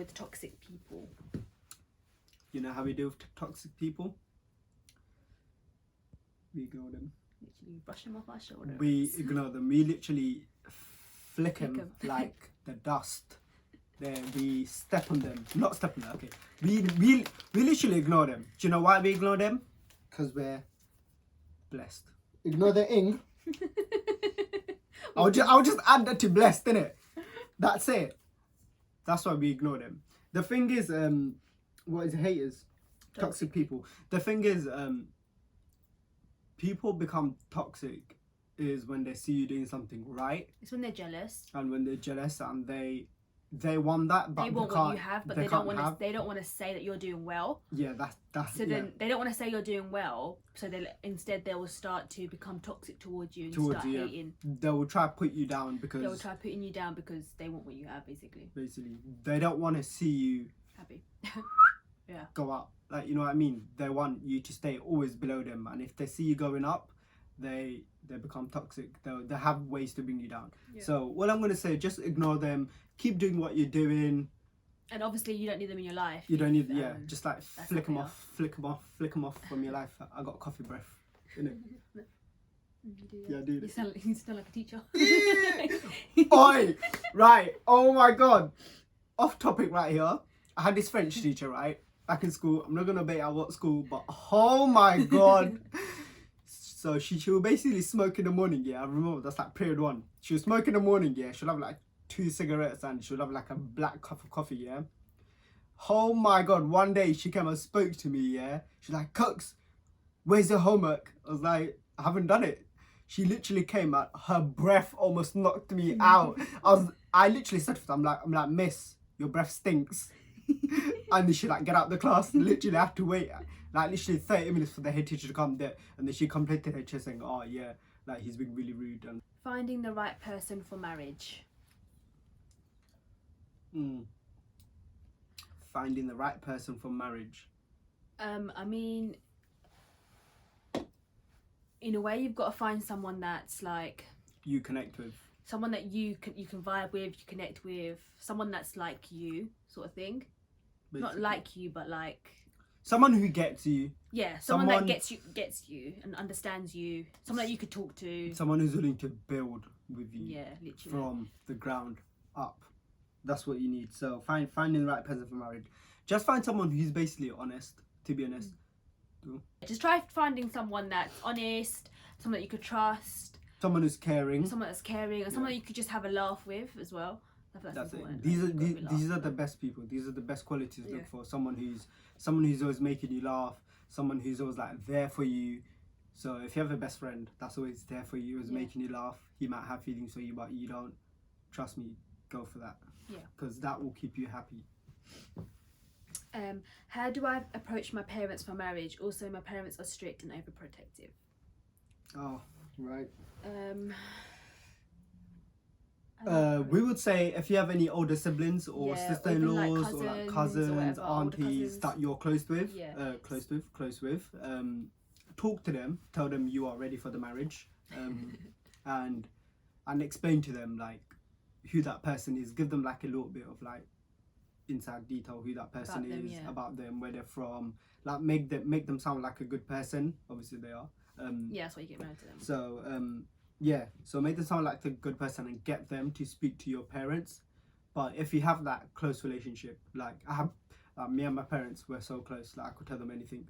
with toxic people? You know how we deal with toxic people? We ignore them. Literally brush them off our shoulders. We ignore them. We literally flick them like the dust. There, we step on them. Not step on them, okay. We literally ignore them. Do you know why we ignore them? Because we're blessed. Ignore the ing. I'll just add that to blessed, innit? That's it. That's why we ignore them. The thing is, what is it? Haters? Toxic people. The thing is, people become toxic is when they see you doing something right. It's when they're jealous. And when they're jealous and they want that, but they want what you have, but they don't want to say that you're doing well. Yeah, that's so then they don't want to say you're doing well, so instead they will start to become toxic towards you and start hating. They will try to put you down because they want what you have, basically they don't want to see you happy. Yeah, go up, like, you know what I mean. They want you to stay always below them, and if they see you going up, they become toxic. They have ways to bring you down. So what I'm going to say, just ignore them, keep doing what you're doing, and obviously you don't need them in your life. You don't need just like flick them off from your life. I got coffee breath, innit? You do, yeah, I do. You sound like a teacher. Oi! Right, oh my god, off topic right here. I had this French teacher, right, back in school. I'm not gonna bait out what school, but oh my god. So she would basically smoke in the morning, I remember, that's like period 1. She would smoke in the morning, she'll have like 2 cigarettes and she'll have like a black cup of coffee, Oh my god, one day she came and spoke to me, She's like, Cooks, where's your homework? I was like, I haven't done it. She literally came out, her breath almost knocked me out. I literally said to her, I'm like, miss, your breath stinks. And then she like get out the class, literally have to wait like literally 30 minutes for the head teacher to come there, and then she completed her chest saying, oh yeah, like he's been really rude. And finding the right person for marriage. Finding the right person for marriage. I mean, in a way, you've got to find someone that's like you connect with, someone that you can vibe with, you connect with, someone that's like you, sort of thing. Basically. Not like you, but like someone who gets you. Yeah, someone that gets you and understands you. Someone that you could talk to. Someone who's willing to build with you. Yeah, literally. From the ground up. That's what you need. So finding the right person for marriage. Just find someone who's basically honest, to be honest. Just try finding someone that's honest, someone that you could trust. Someone who's caring. Someone that's caring, and someone that you could just have a laugh with as well. That's it. These are the best people. These are the best qualities to look for. Someone who's always making you laugh. Someone who's always like there for you. So if you have a best friend that's always there for you, always making you laugh, he might have feelings for you, but you don't. Trust me, go for that. Yeah. Because that will keep you happy. How do I approach my parents for marriage? Also, my parents are strict and overprotective. Oh, right. We would say if you have any older siblings or sister-in-laws or like cousins, aunties that you're close with, close with, talk to them, tell them you are ready for the marriage, and explain to them like who that person is. Give them like a little bit of like inside detail who that person is, about them, where they're from. Like make them sound like a good person. Obviously they are. That's why you get married to them. So so make them sound like a good person and get them to speak to your parents. But if you have that close relationship, like I have, me and my parents were so close, like I could tell them anything.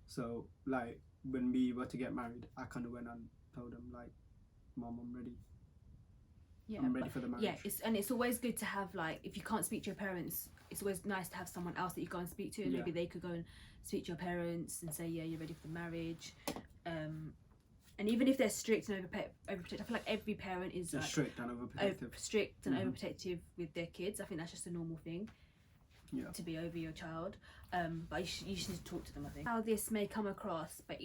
So like when we were to get married, I kind of went and told them like, Mom, I'm ready. I'm ready for the marriage. Yeah, it's always good to have, like, if you can't speak to your parents, it's always nice to have someone else that you go and speak to, and maybe they could go and speak to your parents and say, yeah, you're ready for the marriage. And even if they're strict and overprotective, I feel like every parent is like, strict and overprotective. Overprotective with their kids. I think that's just a normal thing. Yeah. To be over your child. But you should need to talk to them, I think. How this may come across, but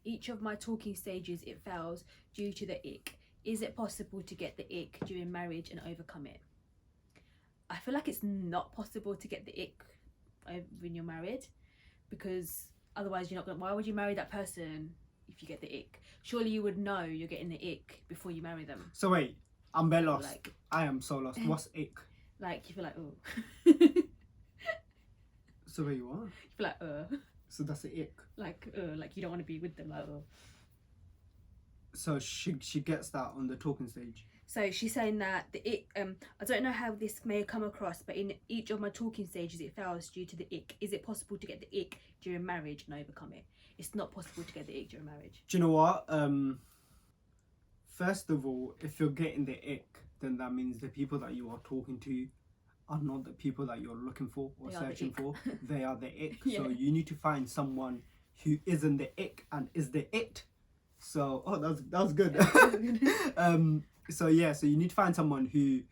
each of my talking stages, it fails due to the ick. Is it possible to get the ick during marriage and overcome it? I feel like it's not possible to get the ick when you're married, because otherwise you're not going. Why would you marry that person if you get the ick? Surely you would know you're getting the ick before you marry them. So wait, I'm very lost. Like, I am so lost. What's ick? Like you feel like, oh. What's the way you are? You feel like, So that's the ick. like you don't want to be with them, like, So she gets that on the talking stage. So she's saying that the ick, I don't know how this may come across, but in each of my talking stages it fails due to the ick. Is it possible to get the ick during marriage and overcome it? It's not possible to get the ick during marriage. Do you know what? First of all, if you're getting the ick, then that means the people that you are talking to are not the people that you're looking for or searching for. They are the ick. Yeah. So you need to find someone who isn't the ick and is the it. So that was good. So yeah, so you need to find someone who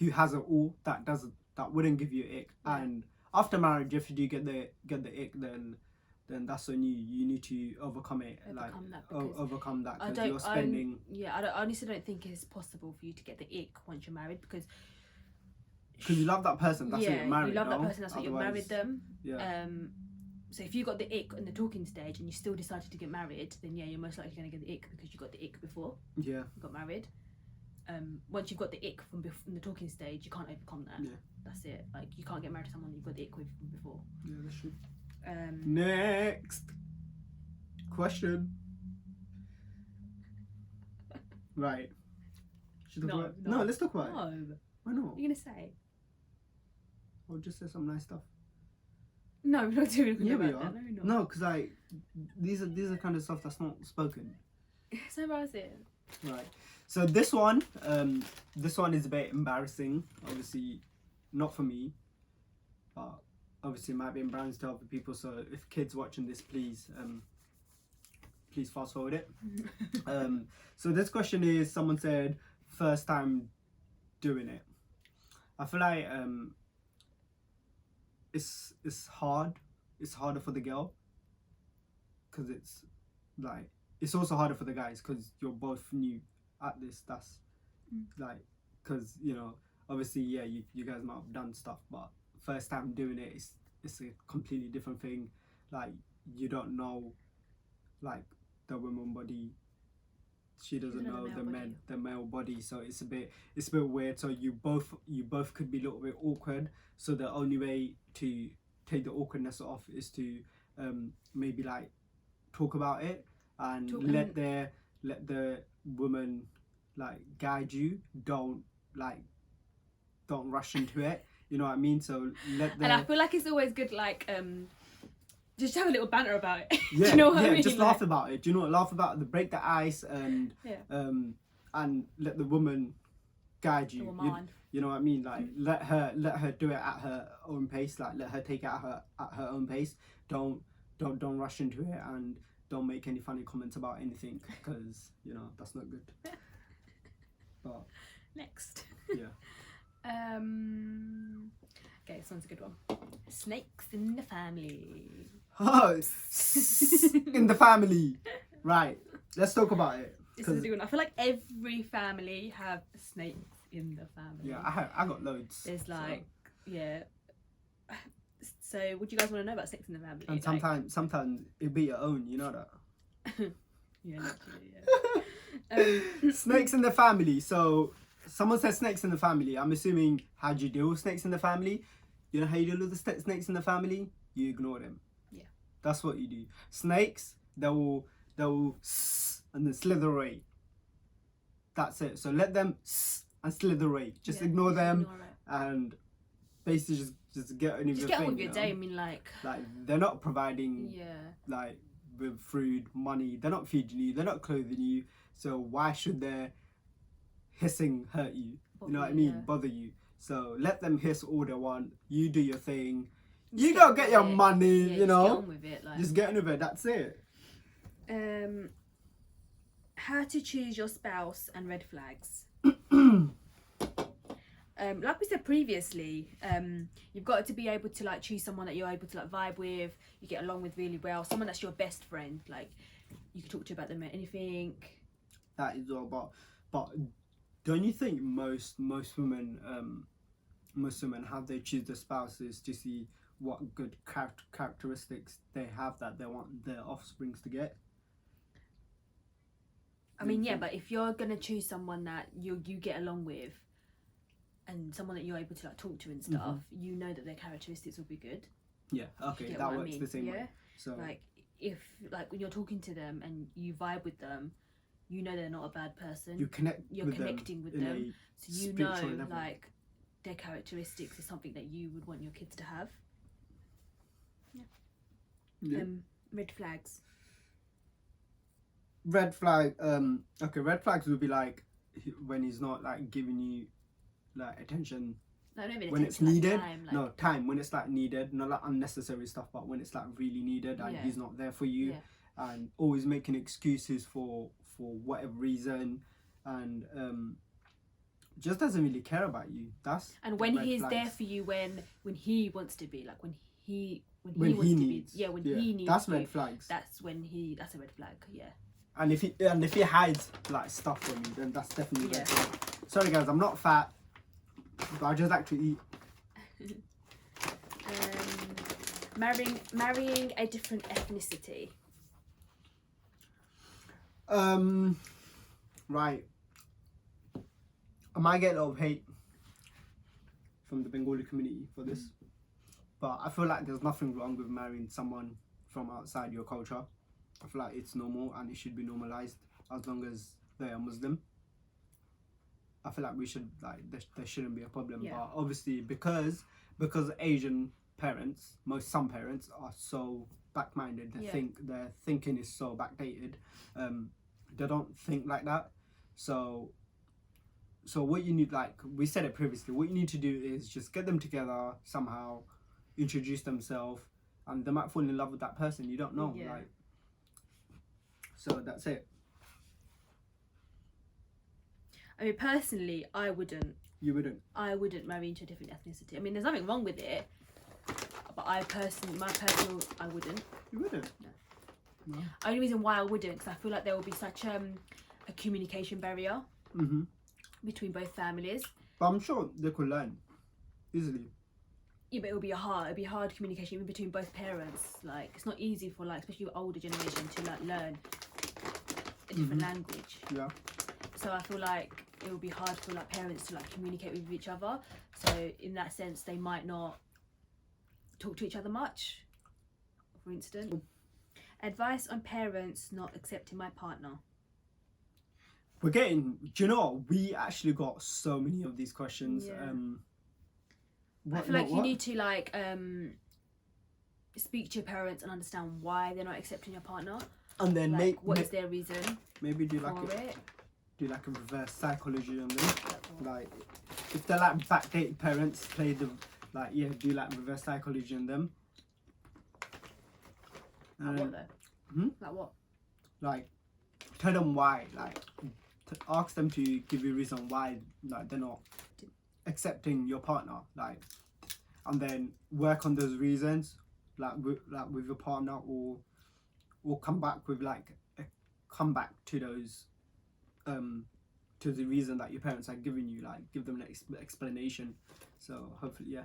has it all, that wouldn't give you ick. Yeah. And after marriage, if you do get the ick, then that's on you. You need to overcome it. Overcome that because you're spending. I honestly don't think it's possible for you to get the ick once you're married because you love that person. That's what you're married. You love that person. That's what you're married them. Yeah. So if you got the ick in the talking stage and you still decided to get married, then yeah, you're most likely going to get the ick because you got the ick before. Yeah. You got married. Once you've got the ick from the talking stage, you can't overcome that. Yeah. That's it. Like you can't get married to someone you've got the ick with from before. Yeah, that's true. Next question. Right. No, let's talk about it. No. Why not? What are you gonna say? I'll just say some nice stuff. No, we're not doing yeah, about we are. that. No, we're not. No, because like these are kind of stuff that's not spoken. It's so embarrassing. Right. So this one is a bit embarrassing. Obviously, not for me, but obviously it might be embarrassing to other people. So if kids watching this, please fast forward it. So this question is, someone said first time doing it. I feel like it's hard. It's harder for the girl because it's like it's also harder for the guys because you're both new at this. That's like because obviously you guys might have done stuff, but first time doing it it's a completely different thing. Like you don't know like the woman body, she doesn't know the male body, so it's a bit weird. So you both could be a little bit awkward. So the only way to take the awkwardness off is to maybe like talk about it and let the woman like guide you. Don't rush into it. You know what I mean? So and I feel like it's always good just have a little banter about it. Yeah, do you know what I mean? Just laugh about it. Do you know what? Laugh about it, break the ice and let the woman guide you. You know what I mean? Like let her do it at her own pace. Like let her take it at her own pace. Don't rush into it and don't make any funny comments about anything because that's not good. But next. Yeah. Okay, this one's a good one. Snakes in the family. Oh, in the family. Right. Let's talk about it. This is a good one. I feel like every family have snakes in the family. Yeah, I got loads. There's yeah. So, what do you guys want to know about snakes in the family? And sometimes it'll be your own. You know that. Yeah, literally. Yeah. Snakes in the family. So, someone said snakes in the family. I'm assuming, how do you deal with snakes in the family? You know how you deal with the snakes in the family? You ignore them. Yeah. That's what you do. Snakes, they will and then slither away. That's it. So let them and slither away. Just ignore them and basically just get on with your thing. Just get on with your day. I mean, like they're not providing like with food, money. They're not feeding you. They're not clothing you. So why should their hissing hurt you? You know what I mean? Yeah. Bother you. So let them hiss all they want. You do your thing. You gotta get your money. You know. Just get on with it. Just get on with it. That's it. How to choose your spouse and red flags. Like we said previously, you've got to be able to like choose someone that you're able to like vibe with, you get along with really well, someone that's your best friend, like you can talk to about them at anything. That is all, but don't you think most women how they choose their spouses to see what good characteristics they have that they want their offsprings to get? I mean, yeah, but if you're gonna choose someone that you get along with, and someone that you're able to like talk to and stuff, you know that their characteristics will be good. Yeah, okay, Get that what I works mean? the same Yeah? way. So Like if like when you're talking to them and you vibe with them, you know they're not a bad person. you connect You're with connecting with them them, in a so you spiritual know level. like their characteristics is something that you would want your kids to have. Yeah. Red flags. Red flag. Okay, red flags would be like when he's not like giving you like attention No, not even when it's attention, needed. like time, like, No, time when it's like needed, not like unnecessary stuff, but when it's like really needed and Yeah. he's not there for you, Yeah. and always making excuses for whatever reason, and just doesn't really care about you. That's And when red he's flags. there for you when he wants to be, like when he When wants he to needs. be, yeah, when Yeah, he needs that's you, red flags. that's when that's a red flag. Yeah. And if he hides like stuff from you, then that's definitely red Yeah. flag. Sorry guys, I'm not fat, but I just like to eat. Marrying a different ethnicity. Right. I might get a lot of hate from the Bengali community for this, but I feel like there's nothing wrong with marrying someone from outside your culture. I feel like it's normal and it should be normalized as long as they are Muslim. I feel like we should there shouldn't be a problem. Yeah. But obviously because Asian parents, some parents are so back-minded. They think their thinking is so backdated. They don't think like that. So what you need, like we said it previously, what you need to do is just get them together somehow, introduce themselves, and they might fall in love with that person. You don't know, Yeah. like. So that's it. I mean, personally, I wouldn't. You wouldn't. I wouldn't marry into a different ethnicity. I mean, there's nothing wrong with it, but I wouldn't. You wouldn't. No. Only reason why I wouldn't, because I feel like there will be such a communication barrier between both families. But I'm sure they could learn easily. Yeah, but it'll be hard communication even between both parents. Like, it's not easy for especially older generation to learn a different language. Yeah. So I feel like it will be hard for parents to communicate with each other. So in that sense, they might not talk to each other much. For instance, advice on parents not accepting my partner. We're getting. Do you know what? We actually got so many of these questions. Yeah. I feel like you need to speak to your parents and understand why they're not accepting your partner. And then what is their reason? Maybe do for it. Do a reverse psychology on them. Like if they're backdated parents, do reverse psychology on them. Like what though? Like what? Like tell them why. Ask them to give you a reason why they're not accepting your partner. And then work on those reasons. With your partner, or come back with a comeback to those. To the reason that your parents are giving you, give them an explanation. So hopefully, yeah.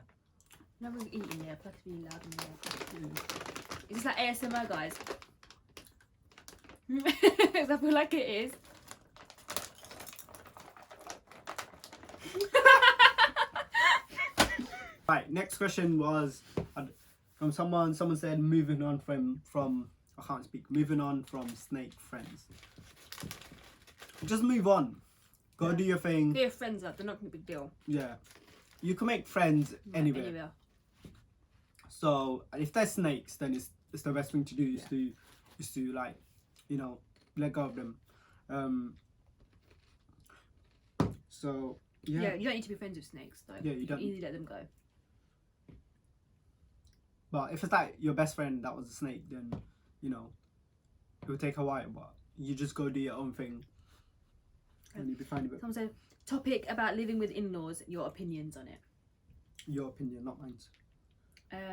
No one's eating there. It's really loud in there. Is this like ASMR, guys? I feel like it is. Right. Next question was from someone. Someone said, moving on from I can't speak. Moving on from snake friends. Just move on. Go do your thing. They're friends up. They're not a big deal. Yeah. You can make friends anywhere. So if they're snakes, then it's the best thing to do is to let go of them. So yeah. You don't need to be friends with snakes though. Yeah, you don't. Easily let them go. But if it's your best friend that was a snake, then it will take a while. But you just go do your own thing. And you'll be fine with it. Someone said, topic about living with in-laws, your opinions on it. Your opinion, not mine.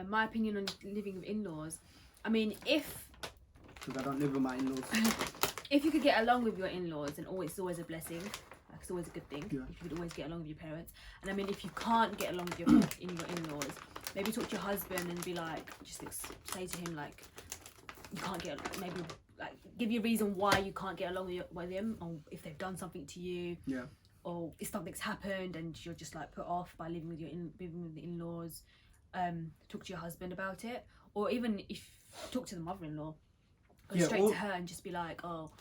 My opinion on living with in-laws, I mean, because I don't live with my in-laws. If you could get along with your in-laws, then it's always a blessing. It's always a good thing. Yeah. If you could always get along with your parents. And I mean, if you can't get along with your in-laws, maybe talk to your husband and be say to him you can't get, maybe give you a reason why you can't get along with him, or if they've done something to you. Yeah. Or if something's happened and you're just put off by living with the in-laws, talk to your husband about it, or even if talk to the mother-in-law, go Yeah, straight to her and just be like, oh,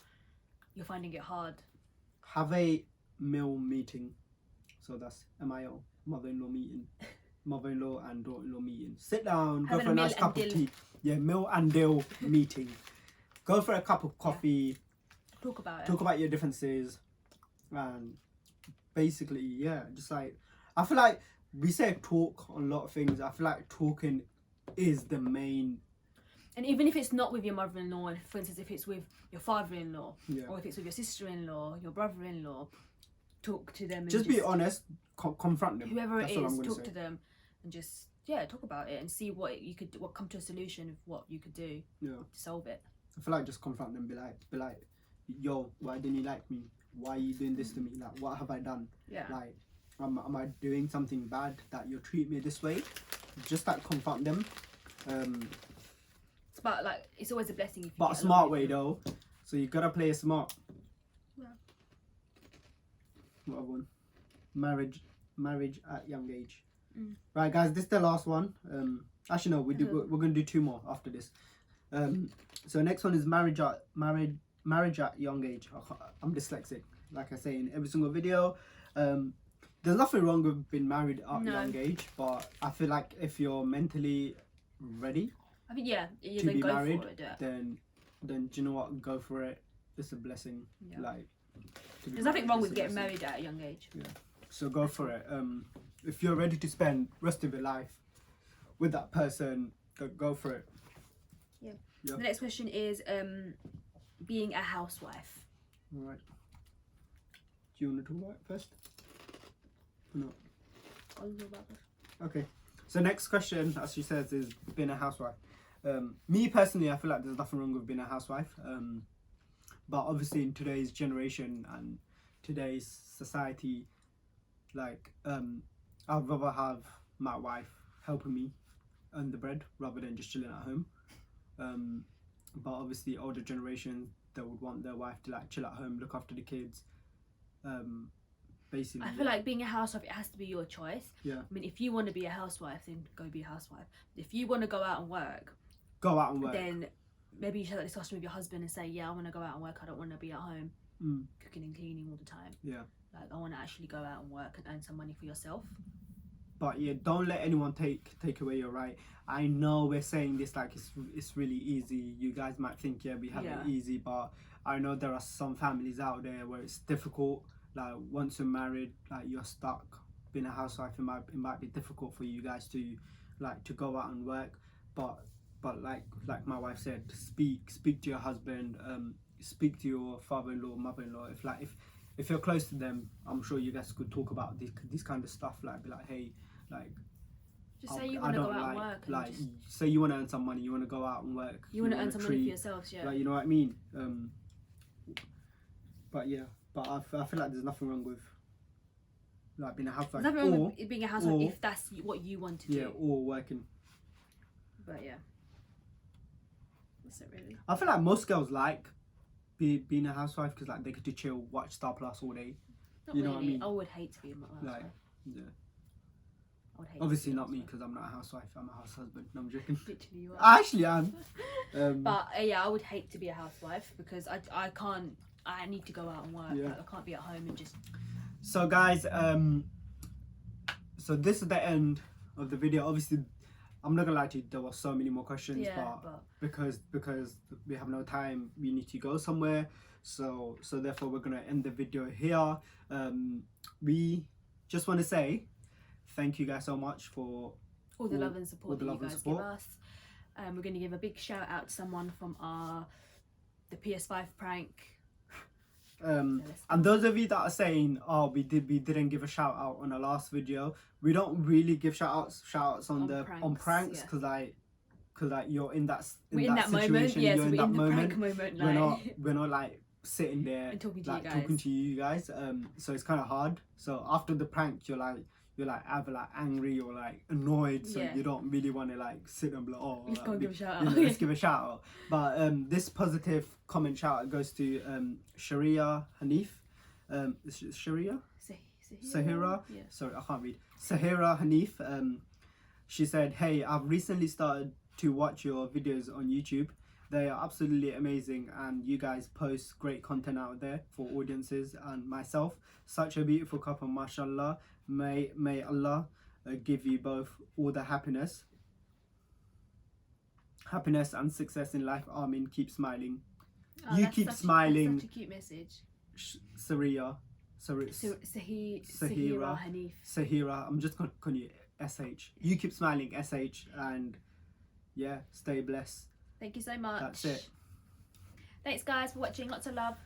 you're finding it hard. Have a meal meeting. So that's MIO, mother-in-law meeting. Mother-in-law and daughter-in-law meeting. Sit down, go Having for a a nice meal cup and of deal. tea. Yeah, meal and deal meeting. Go for a cup of coffee. Talk about it. Talk about your differences. And basically, yeah, just like, I feel like we say talk on a lot of things. I feel like talking is the main. And even if it's not with your mother-in-law, and for instance, if it's with your father-in-law, Yeah. or if it's with your sister-in-law, your brother-in-law, talk to them. And Just be honest. Confront them. Whoever That's it what I'm is, gonna talk say. to them, and just talk about it and see what you could, what come to a solution of what you could do Yeah. to solve it. I feel like just confront them. Be like, yo, why didn't you like me? Why are you doing this to me? Like, what have I done? Yeah. Like, am I doing something bad that you're treating me this way? Just like confront them. But like, it's always a blessing if you But a get smart along with way them. though. So you gotta play it smart. Yeah. What other one? Marriage at young age. Mm. Right, guys, this is the last one. Actually, no, we're gonna do 2 more after this. So next one is marriage at young age. I'm dyslexic, like I say in every single video. There's nothing wrong with being married at a young age, but I feel like if you're mentally ready, I think you're to gonna be go married, for it. Yeah. then do you know what? Go for it. It's a blessing. Yeah. Like, There's nothing wrong it's with a getting blessing. married at a young age. Yeah. So go for it. If you're ready to spend rest of your life with that person, go for it. Yeah. Yeah. The next question is being a housewife. All right. Do you want to talk about it first? Or not? I'll talk about this. Okay. So next question, as she says, is being a housewife. Me personally, I feel like there's nothing wrong with being a housewife. But obviously in today's generation and today's society, like, I'd rather have my wife helping me earn the bread rather than just chilling at home. But obviously older generation, they would want their wife to like chill at home, look after the kids. Basically, I feel like being a housewife, it has to be your choice. Yeah. I mean, if you want to be a housewife, then go be a housewife. If you want to go out and work, go out and work. then maybe you should have that discussion with your husband and say, yeah, I want to go out and work. I don't want to be at home cooking and cleaning all the time. Yeah. Like, I want to actually go out and work and earn some money for yourself. But yeah, don't let anyone take away your right. I know we're saying this like it's really easy. You guys might think, yeah, we have it easy, but I know there are some families out there where it's difficult. Like, once you're married, like, you're stuck. Being a housewife, it might be difficult for you guys to like to go out and work. But like my wife said, speak to your husband. Speak to your father-in-law, mother-in-law. If you're close to them, I'm sure you guys could talk about this kind of stuff. Like, be like, hey, like, just say you want to go out and work. And like, say you want to earn some money. You want to go out and work. you want to earn some money for yourselves, yeah. Like, you know what I mean? But yeah, but I feel like there's nothing wrong with like being a housewife. There's nothing wrong with being a housewife if that's what you want to do. Yeah, or working. But yeah, that's it really. I feel like most girls like being a housewife because like they get to chill, watch Star Plus all day. Not you know really. what I mean? I would hate to be a housewife. Like, yeah. I would hate Obviously to be a not me housewife. because I'm not a housewife. I'm a house husband. No, I'm joking. Literally, you are. I actually am. But yeah, I would hate to be a housewife because I can't. I need to go out and work. Yeah. Like, I can't be at home and just. So guys, so this is the end of the video. Obviously, I'm not gonna lie to you, there were so many more questions, but because we have no time, we need to go somewhere. So therefore we're gonna end the video here. We just want to say thank you guys so much for all the love and support that you guys give support. us. We're going to give a big shout out to someone from the PS5 prank. And those of you that are saying, oh, we didn't give a shout out on the last video, we don't really give shout outs on pranks because like you're in that situation, moment. Yeah, you're so in that the moment. prank moment. We're not like sitting there and talking to you guys. So it's kind of hard. So after the prank, you're either like angry or like annoyed, so you don't really want to like sit and be like, oh, let's go give a shout out. You know, let's give a shout out. But this positive comment shout out goes to Sharia Hanif. Is it Sharia? Sahira? Yeah. Sorry, I can't read. Sahira Hanif. She said, hey, I've recently started to watch your videos on YouTube. They are absolutely amazing, and you guys post great content out there for audiences and myself. Such a beautiful couple, mashallah. May Allah give you both all the happiness and success in life. Amin. Keep smiling. You keep smiling. That's such a cute message. Sahira Hanif. Sahira. I'm just calling you SH. You keep smiling, SH, and yeah, stay blessed. Thank you so much. That's it. Thanks guys for watching. Lots of love.